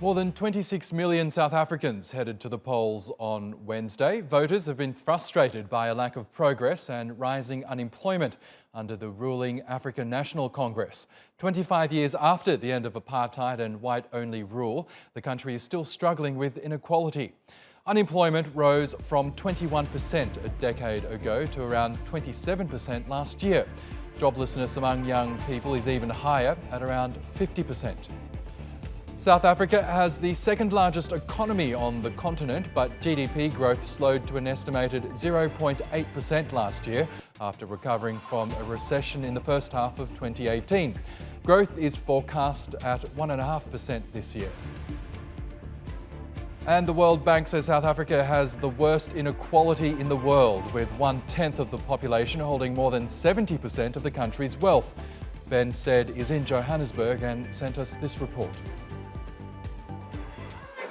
More than 26 million South Africans headed to the polls on Wednesday. Voters have been frustrated by a lack of progress and rising unemployment under the ruling African National Congress. 25 years after the end of apartheid and white-only rule, the country is still struggling with inequality. Unemployment rose from 21% a decade ago to around 27% last year. Joblessness among young people is even higher at around 50%. South Africa has the second largest economy on the continent, but GDP growth slowed to an estimated 0.8% last year after recovering from a recession in the first half of 2018. Growth is forecast at 1.5% this year. And the World Bank says South Africa has the worst inequality in the world, with 1/10 of the population holding more than 70% of the country's wealth. Ben Said is in Johannesburg and sent us this report.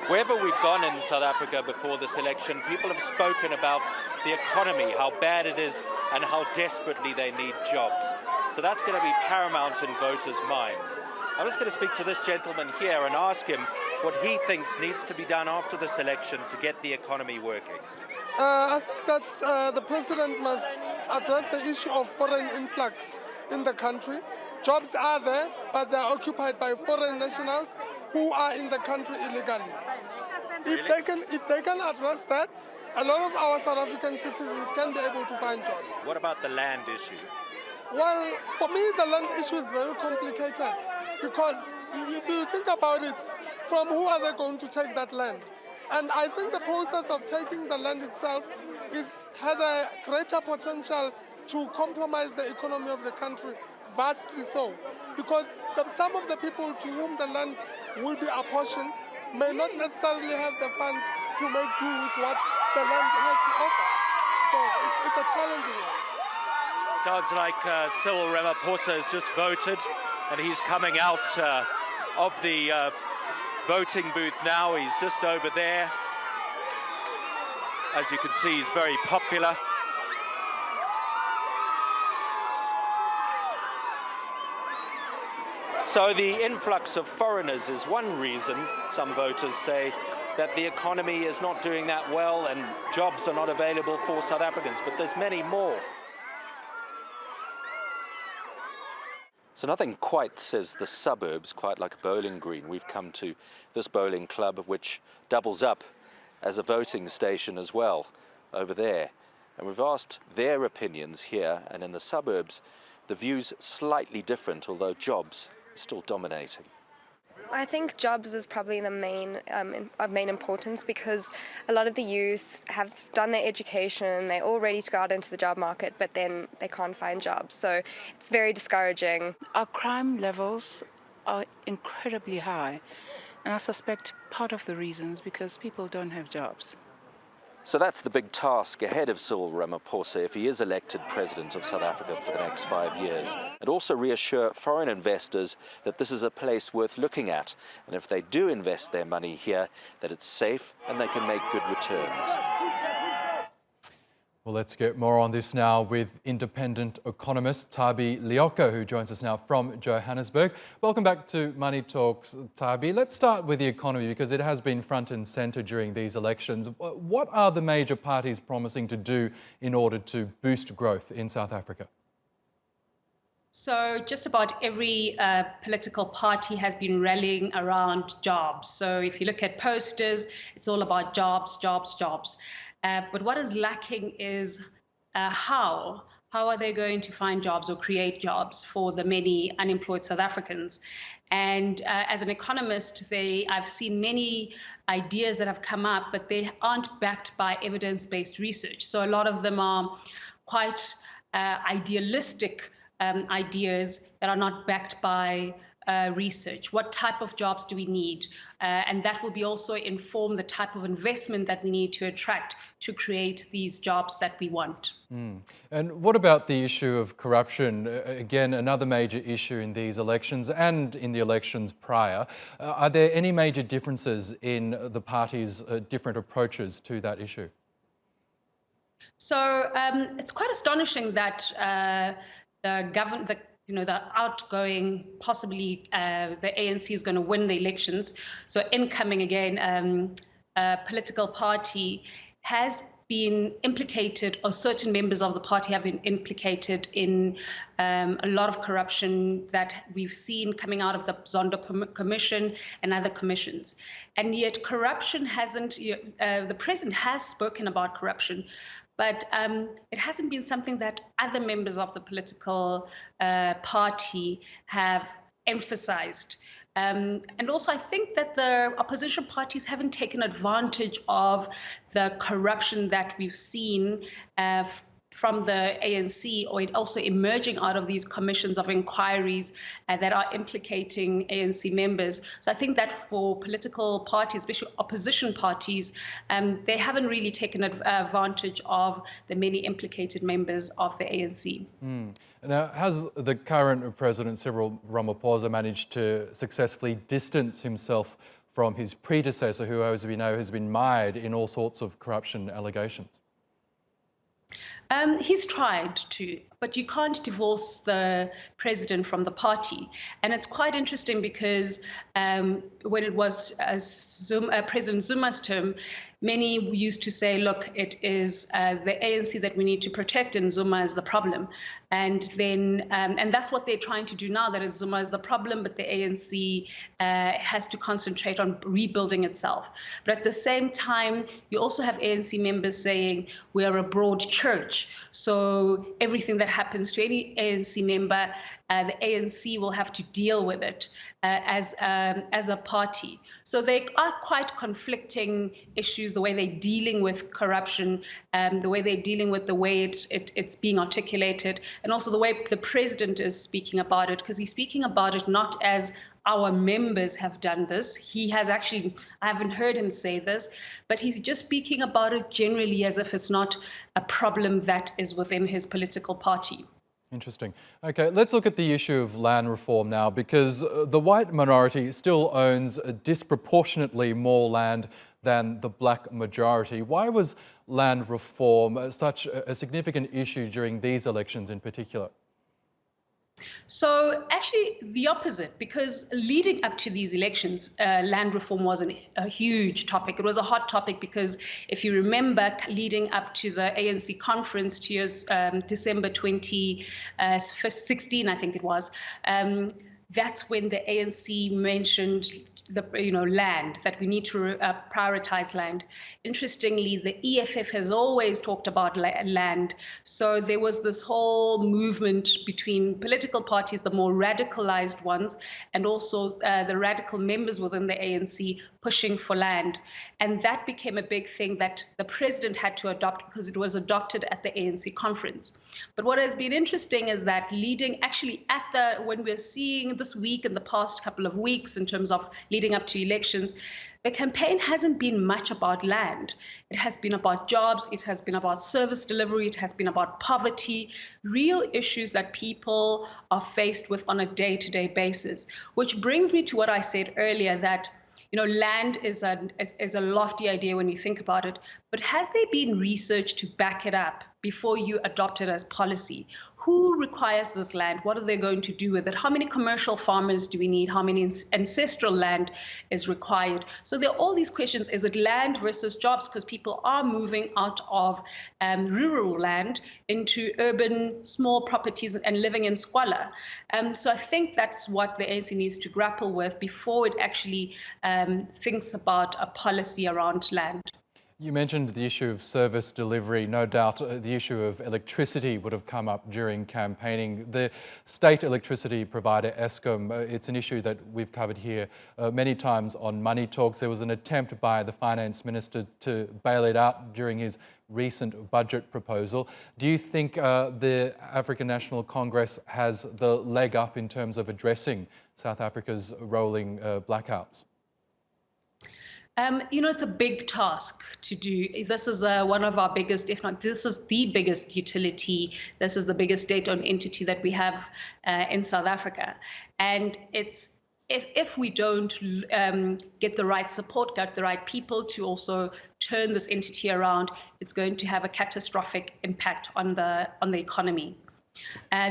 Wherever we've gone in South Africa before this election, people have spoken about the economy, how bad it is, and how desperately they need jobs. So that's going to be paramount in voters' minds. I'm just going to speak to this gentleman here and ask him what he thinks needs to be done after this election to get the economy working. I think that the president must address the issue of foreign influx in the country. Jobs are there, but they're occupied by foreign nationals who are in the country illegally. If they can address that, a lot of our South African citizens can be able to find jobs. What about the land issue? Well, for me, the land issue is very complicated because if you think about it, from who are they going to take that land? And I think the process of taking the land itself has a greater potential to compromise the economy of the country, vastly so, because some of the people to whom the land will be apportioned may not necessarily have the funds to make do with what the land has to offer. So it's a challenging one. Sounds like Cyril Ramaphosa has just voted and he's coming out of the voting booth now. He's just over there. As you can see, he's very popular. So the influx of foreigners is one reason, some voters say, that the economy is not doing that well and jobs are not available for South Africans, but there's many more. So nothing quite says the suburbs quite like a bowling green. We've come to this bowling club, which doubles up as a voting station as well over there. And we've asked their opinions here, and in the suburbs, the view's slightly different, although jobs are still dominating. I think jobs is probably the main of main importance, because a lot of the youth have done their education, they're all ready to go out into the job market, but then they can't find jobs. So it's very discouraging. Our crime levels are incredibly high, and I suspect part of the reason is because people don't have jobs. So that's the big task ahead of Cyril Ramaphosa if he is elected president of South Africa for the next 5 years, and also reassure foreign investors that this is a place worth looking at, and if they do invest their money here, that it's safe and they can make good returns. Well, let's get more on this now with independent economist Thabi Leoka, who joins us now from Johannesburg. Welcome back to Money Talks, Thabi. Let's start with the economy, because it has been front and centre during these elections. What are the major parties promising to do in order to boost growth in South Africa? So just about every political party has been rallying around jobs. So if you look at posters, it's all about jobs, jobs, jobs. But what is lacking is how are they going to find jobs or create jobs for the many unemployed South Africans? And as an economist, I've seen many ideas that have come up, but they aren't backed by evidence-based research. So a lot of them are quite idealistic ideas that are not backed by research. What type of jobs do we need? And that will be also inform the type of investment that we need to attract to create these jobs that we want. And what about the issue of corruption? Again, another major issue in these elections and in the elections prior. Are there any major differences in the parties' different approaches to that issue? So it's quite astonishing that the the outgoing, possibly the ANC is going to win the elections. So incoming again, political party has been implicated, or certain members of the party have been implicated in a lot of corruption that we've seen coming out of the Zondo Commission and other commissions. And yet corruption hasn't, the president has spoken about corruption, but it hasn't been something that other members of the political party have emphasized. And also, I think that the opposition parties haven't taken advantage of the corruption that we've seen from the ANC, or it also emerging out of these commissions of inquiries that are implicating ANC members. So I think that for political parties, especially opposition parties, they haven't really taken advantage of the many implicated members of the ANC. Now, has the current President, Cyril Ramaphosa, managed to successfully distance himself from his predecessor, who, as we know, has been mired in all sorts of corruption allegations? He's tried to, but you can't divorce the president from the party. And it's quite interesting because when it was President Zuma's term, many used to say, look, it is the ANC that we need to protect and Zuma is the problem. And then, and that's what they're trying to do now, that is Zuma is the problem, but the ANC has to concentrate on rebuilding itself. But at the same time, you also have ANC members saying we are a broad church. So everything that happens to any ANC member, the ANC will have to deal with it as a party. So they are quite conflicting issues, the way they're dealing with corruption, the way they're dealing with the way it's being articulated, and also the way the president is speaking about it, because he's speaking about it not as our members have done this. He has actually, I haven't heard him say this, but he's just speaking about it generally as if it's not a problem that is within his political party. Interesting. Okay, let's look at the issue of land reform now, because the white minority still owns disproportionately more land than the black majority. Why was land reform such a significant issue during these elections in particular? So actually the opposite, because leading up to these elections, land reform wasn't a huge topic. It was a hot topic because if you remember, leading up to the ANC conference to December 2016, I think it was, that's when the ANC mentioned land, that we need to prioritize land. Interestingly, the EFF has always talked about land. So there was this whole movement between political parties, the more radicalized ones, and also the radical members within the ANC pushing for land. And that became a big thing that the president had to adopt because it was adopted at the ANC conference. But what has been interesting is that when we're seeing this week and the past couple of weeks in terms of leading up to elections, the campaign hasn't been much about land. It has been about jobs, it has been about service delivery, it has been about poverty, real issues that people are faced with on a day-to-day basis. Which brings me to what I said earlier, that land is a lofty idea when you think about it, but has there been research to back it up before you adopt it as policy? Who requires this land? What are they going to do with it? How many commercial farmers do we need? How many ancestral land is required? So there are all these questions. Is it land versus jobs? Because people are moving out of rural land into urban small properties and living in squalor. So I think that's what the ANC needs to grapple with before it actually thinks about a policy around land. You mentioned the issue of service delivery. No doubt the issue of electricity would have come up during campaigning. The state electricity provider, Eskom, it's an issue that we've covered here many times on Money Talks. There was an attempt by the finance minister to bail it out during his recent budget proposal. Do you think the African National Congress has the leg up in terms of addressing South Africa's rolling blackouts? It's a big task to do. This is one of our biggest, if not, this is the biggest utility. This is the biggest state-owned entity that we have in South Africa. And it's if we don't get the right support, get the right people to also turn this entity around, it's going to have a catastrophic impact on the economy.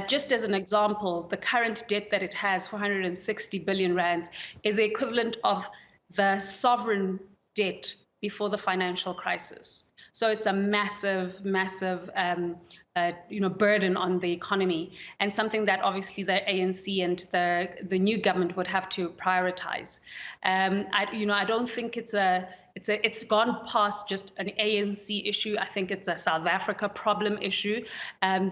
Just as an example, the current debt that it has, 460 billion rands, is the equivalent of the sovereign debt before the financial crisis. So it's a massive, massive burden on the economy, and something that obviously the ANC and the new government would have to prioritize. I don't think it's gone past just an ANC issue. I think it's a South Africa problem issue.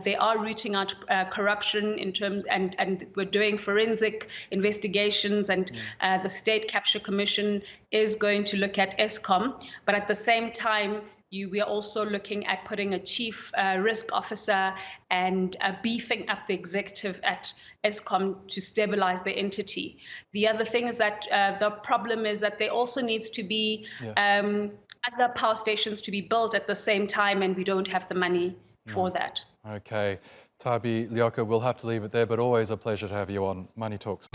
They are rooting out corruption in terms, and we're doing forensic investigations, and the State Capture Commission is going to look at Eskom. But at the same time, we are also looking at putting a chief risk officer and beefing up the executive at Eskom to stabilize the entity. The other thing is that the problem is that there also needs to be other power stations to be built at the same time, and we don't have the money for that. Okay. Thabi Leoka, we'll have to leave it there, but always a pleasure to have you on Money Talks.